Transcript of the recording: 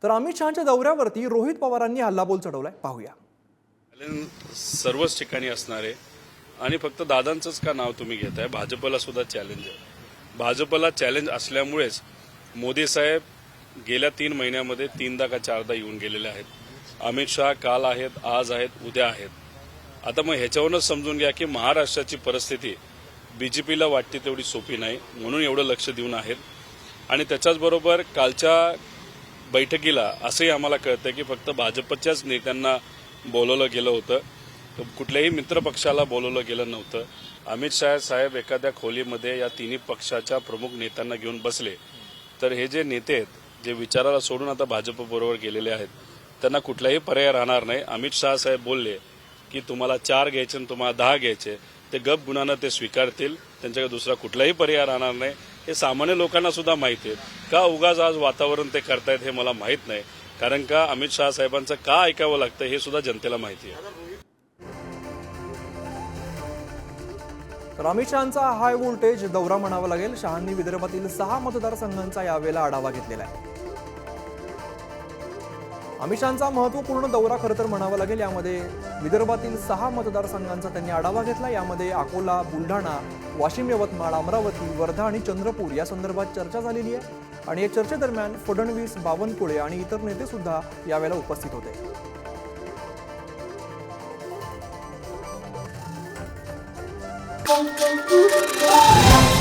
तर अमित शहांच्या दौऱ्यावरती रोहित पवारांनी हल्लाबोल चढवलाय, पाहूया। सर्वच ठिकाणी असणार आहे आणि फक्त दादांचंच का नाव तुम्ही घेताय? भाजपला सुद्धा चॅलेंज आहे। भाजपला चॅलेंज असल्यामुळेच मोदी साहेब गेल्या 3 महिन्यामध्ये 3दा का 4दा येऊन गेलेले आहेत। अमित शहा काल आहेत, आज आहेत, उद्या आहेत। आता मग ह्याच्यावरूनच समजून घ्या की महाराष्ट्राची परिस्थिती बीजेपीला वाटते तेवढी सोपी नाही, म्हणून एवढं लक्ष देऊन आहेत। आणि त्याच्याचबरोबर कालच्या बैठकीला असंही आम्हाला कळतं की फक्त भाजपच्याच नेत्यांना बोलवलं गेलं होतं, कुठल्याही मित्रपक्षाला बोलवलं गेलं नव्हतं। अमित शहा साहेब एखाद्या खोलीमध्ये या तिन्ही पक्षाच्या प्रमुख नेत्यांना घेऊन बसले तर हे जे नेते आहेत, जे विचाराला सोडून आता भाजपबरोबर गेलेले आहेत, त्यांना कुठलाही पर्याय राहणार नाही। अमित शहा साहेब बोलले की तुम्हाला 4 घ्यायचे आणि तुम्हाला 10 घ्यायचे, ते गप गुणानं ते स्वीकारतील, त्यांच्याकडे दुसरा कुठलाही पर्याय राहणार नाही। हे सामान्य लोकांना सुद्धा माहिती आहे। का उगाच आज वातावरण ते करतायत हे मला माहित नाही, कारण का अमित शहा साहेबांचं का ऐकावं लागतं हे सुद्धा जनतेला माहिती आहे। तर अमित शहांचा हाय व्होल्टेज दौरा म्हणावा लागेल। शहांनी विदर्भातील 6 मतदारसंघांचा यावेळेला आढावा घेतलेला आहे। अमित शहांचा महत्त्वपूर्ण दौरा खरं तर म्हणावा लागेल। यामध्ये विदर्भातील 6 मतदारसंघांचा त्यांनी आढावा घेतला। यामध्ये अकोला, बुलढाणा, वाशिम, यवतमाळ, अमरावती, वर्धा आणि चंद्रपूर या संदर्भात चर्चा झालेली आहे। आणि या चर्चेदरम्यान फडणवीस, बावनकुळे आणि इतर नेते सुद्धा यावेळेला उपस्थित होते। Thank you.